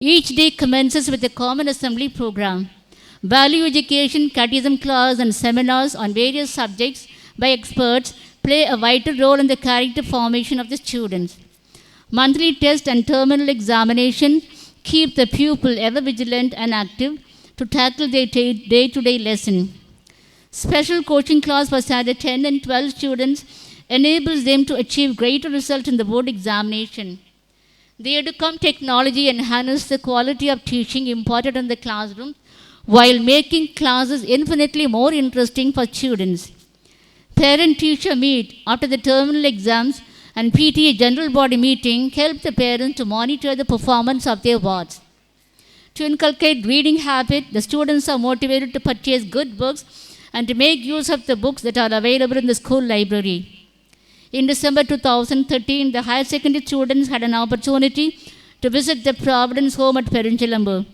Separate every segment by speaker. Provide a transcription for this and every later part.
Speaker 1: Each day commences with a common assembly program. Value education, catechism class, and seminars on various subjects by experts play a vital role in the character formation of the students. Monthly test and terminal examination keep the pupil ever vigilant and active to tackle their day to day lesson. Special coaching class for standard 10 and 12 students enables them to achieve greater results in the board examination. The EduCom technology enhances the quality of teaching imparted in the classroom while making classes infinitely more interesting for students. Parent-teacher meet after the terminal exams and PTA general body meeting help the parents to monitor the performance of their wards. To inculcate reading habit, the students are motivated to purchase good books and to make use of the books that are available in the school library. In December 2013, the higher secondary students had an opportunity to visit the Providence home at Perinchalambu.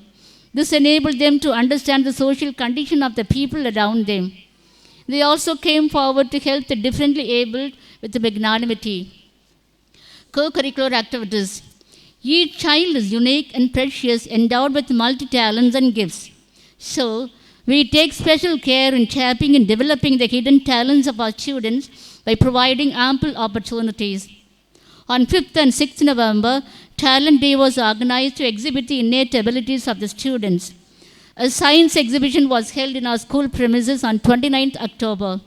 Speaker 1: This enabled them to understand the social condition of the people around them. They also came forward to help the differently abled with magnanimity. Co-curricular activities. Each child is unique and precious, endowed with multi-talents and gifts. So, we take special care in tapping and developing the hidden talents of our students by providing ample opportunities. On 5th and 6th November, Talent Day was organized to exhibit the innate abilities of the students. A science exhibition was held in our school premises on 29th October.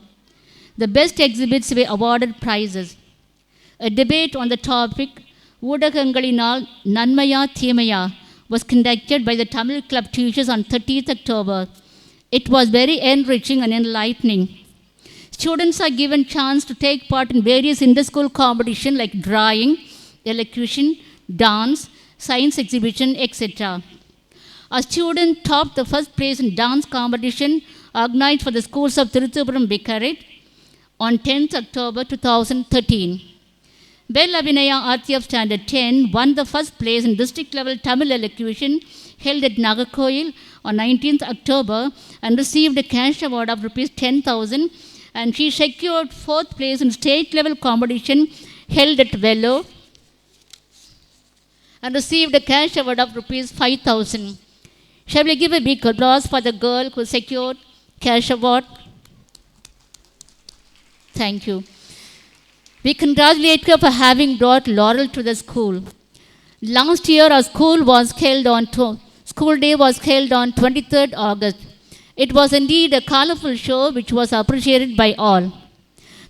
Speaker 1: The best exhibits were awarded prizes. A debate on the topic Udakangalinal Nanmaya Thimaya was conducted by the Tamil Club teachers on 30th October. It was very enriching and enlightening. Students are given chance to take part in various inter-school competitions like drawing, elocution, dance, science exhibition, etc. A student topped the first place in dance competition organized for the schools of Tiruthupuram Bikaret on 10th October 2013. Bell Abhinaya Aarthi of Standard 10 won the first place in district level Tamil elocution held at Nagarkoil on 19th October and received a cash award of Rs 10,000, and she secured fourth place in state level competition held at Vellore and received a cash award of Rs 5,000. Shall we give a big applause for the girl who secured cash award? Thank you. We congratulate her for having brought laurel to the school. Last year, our school day was held on 23rd August. It was indeed a colorful show which was appreciated by all.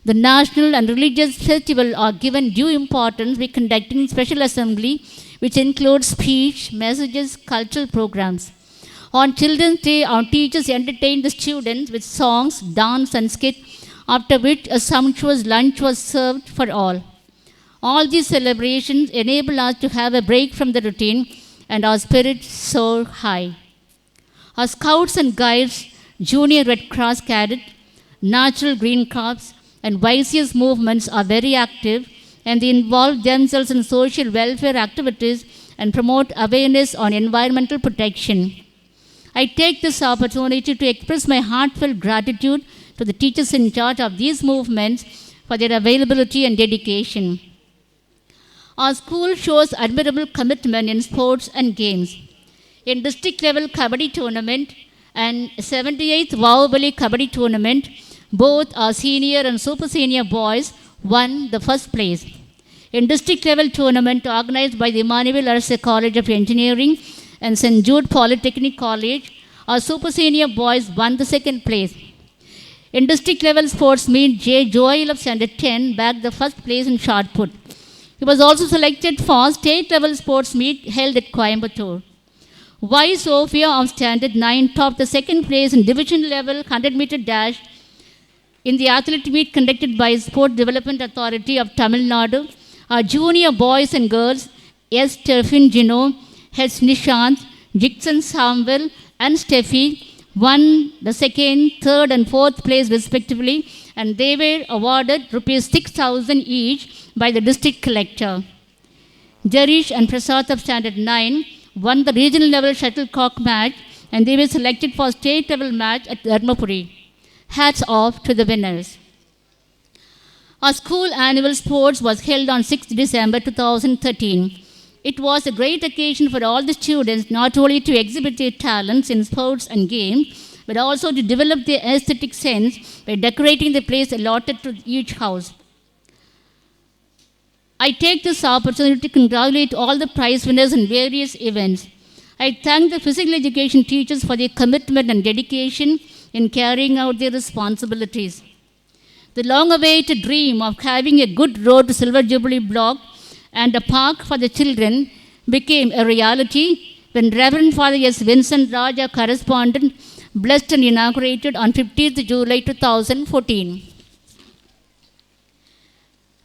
Speaker 1: The national and religious festival are given due importance by conducting special assembly, which includes speech, messages, cultural programs. On Children's Day, our teachers entertained the students with songs, dance, and skit, after which a sumptuous lunch was served for all. All these celebrations enable us to have a break from the routine and our spirits soar high. Our Scouts and Guides, Junior Red Cross Cadet, Natural Green Corps, and YCS movements are very active, and they involve themselves in social welfare activities and promote awareness on environmental protection. I take this opportunity to express my heartfelt gratitude to the teachers in charge of these movements for their availability and dedication. Our school shows admirable commitment in sports and games. In district level Kabaddi tournament and 78th Vahubali Kabaddi tournament, both our senior and super senior boys won the first place. In district level tournament organized by the Emmanuel Arasa College of Engineering and St. Jude Polytechnic College, our super senior boys won the second place. In district level sports meet, J. Joel of Standard 10 bagged the first place in shot put. He was also selected for state level sports meet held at Coimbatore. Y. Sophia of Standard 9 topped the second place in division level 100 meter dash in the athletic meet conducted by Sport Development Authority of Tamil Nadu. Our junior boys and girls, S. Stephen Gino, H. Nishant, Jixon Samwell, and Steffi won the second, third, and fourth place respectively, and they were awarded Rs 6,000 each by the district collector. Jarish and Prasad of Standard 9 won the regional level shuttlecock match, and they were selected for state level match at Dharmapuri. Hats off to the winners. Our school annual sports was held on 6th December 2013. It was a great occasion for all the students not only to exhibit their talents in sports and games, but also to develop their aesthetic sense by decorating the place allotted to each house. I take this opportunity to congratulate all the prize winners in various events. I thank the physical education teachers for their commitment and dedication in carrying out their responsibilities. The long-awaited dream of having a good road to Silver Jubilee Block and a park for the children became a reality when Reverend Father S. Vincent Raj, our correspondent, blessed and inaugurated on 15th July 2014.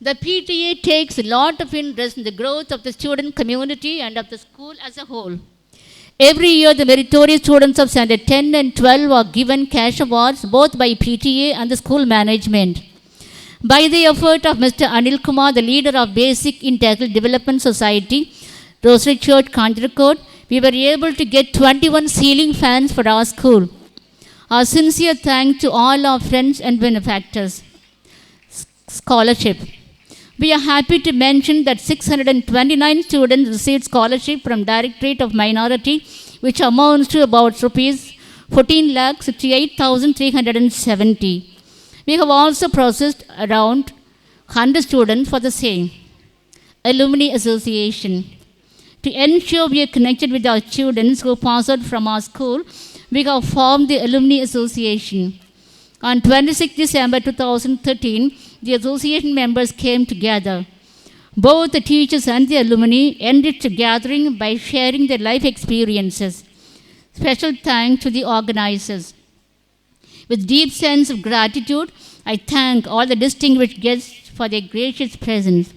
Speaker 1: The PTA takes a lot of interest in the growth of the student community and of the school as a whole. Every year, the meritorious students of Standard 10 and 12 are given cash awards both by PTA and the school management. By the effort of Mr. Anil Kumar, the leader of Basic Integral Development Society, Rosary Church, Kanjarakot, we were able to get 21 ceiling fans for our school. Our sincere thanks to all our friends and benefactors. Scholarship. We are happy to mention that 629 students received scholarship from Directorate of Minority, which amounts to about rupees 14,68,370. We have also processed around 100 students for the same. Alumni Association. To ensure we are connected with our students who pass out from our school, we have formed the Alumni Association. On 26 December 2013, the association members came together. Both the teachers and the alumni ended the gathering by sharing their life experiences. Special thanks to the organizers. With deep sense of gratitude, I thank all the distinguished guests for their gracious presence.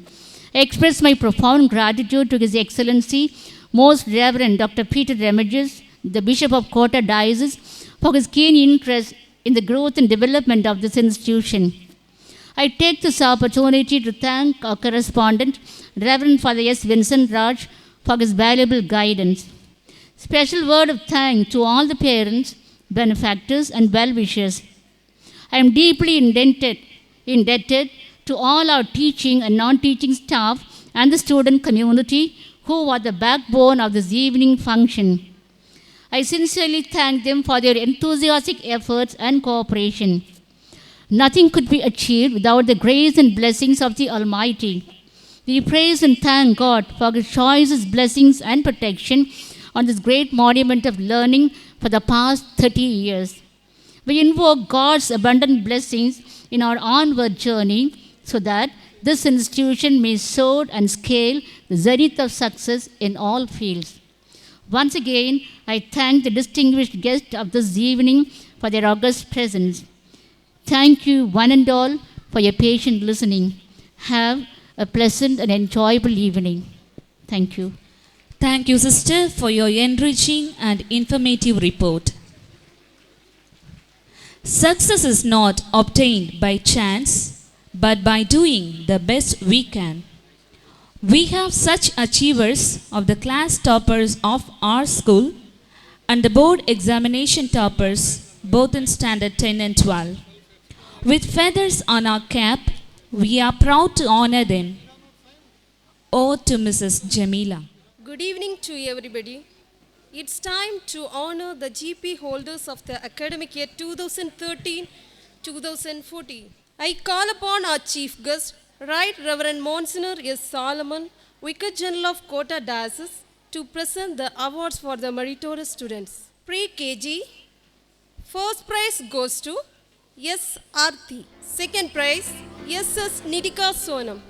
Speaker 1: I express my profound gratitude to His Excellency, Most Reverend Dr. Peter Remigius, the Bishop of Kota Diocese, for his keen interest in the growth and development of this institution. I take this opportunity to thank our correspondent, Reverend Father S. Vincent Raj, for his valuable guidance. Special word of thanks to all the parents, benefactors, and well-wishers. I am deeply indebted to all our teaching and non-teaching staff and the student community who are the backbone of this evening function. I sincerely thank them for their enthusiastic efforts and cooperation. Nothing could be achieved without the grace and blessings of the Almighty. We praise and thank God for His choicest blessings and protection on this great monument of learning for the past 30 years. We invoke God's abundant blessings in our onward journey so that this institution may soar and scale the zenith of success in all fields. Once again, I thank the distinguished guests of this evening for their august presence. Thank you, one and all, for your patient listening. Have a pleasant and enjoyable evening. Thank you.
Speaker 2: Thank you, sister, for your enriching and informative report. Success is not obtained by chance, but by doing the best we can. We have such achievers of the class toppers of our school and the board examination toppers, both in standard 10 and 12. With feathers on our cap, we are proud to honor them. Ode to Mrs. Jamila.
Speaker 3: Good evening to everybody. It's time to honor the GP holders of the academic year 2013-2014. I call upon our chief guest, Right Reverend Monsignor S. Solomon, Vicar General of Kota Diocese, to present the awards for the meritorious students. Pre-KG, first prize goes to S. Arthi. Second prize, S. Nidika Sonam.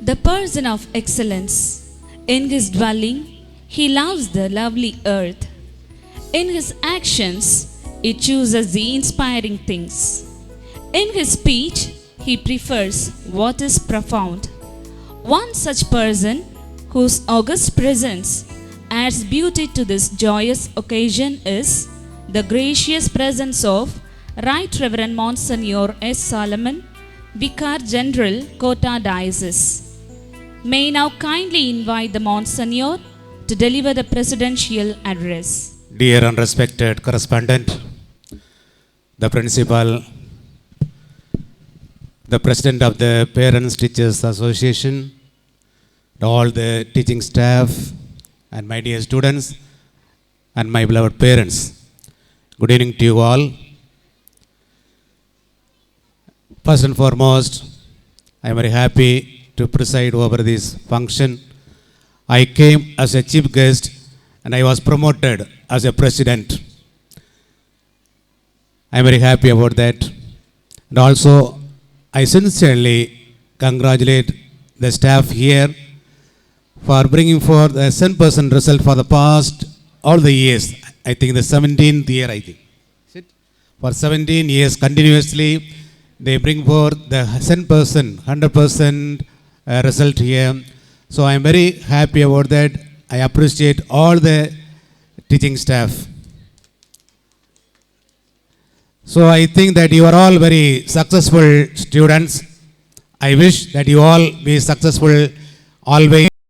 Speaker 2: the person of excellence. In his dwelling, he loves the lovely earth. In his actions, he chooses the inspiring things. In his speech, he prefers what is profound. One such person, whose august presence adds beauty to this joyous occasion, is the gracious presence of Right Reverend Monsignor S. Solomon, Vicar General, Kota Diocese. May I now kindly invite the Monsignor to deliver the presidential address.
Speaker 4: Dear and respected correspondent, the principal, the president of the Parents Teachers Association, all the teaching staff, and my dear students, and my beloved parents. Good evening to you all. First and foremost, I am very happy to preside over this function. I came as a chief guest and I was promoted as a president. I am very happy about that. And also, I sincerely congratulate the staff here for bringing forth a 100% result for the past all the years. I think the 17th year, I think. For 17 years continuously, they bring forth the 100%, 100% result here. So I am very happy about that. I appreciate all the teaching staff. So I think that you are all very successful students. I wish that you all be successful always.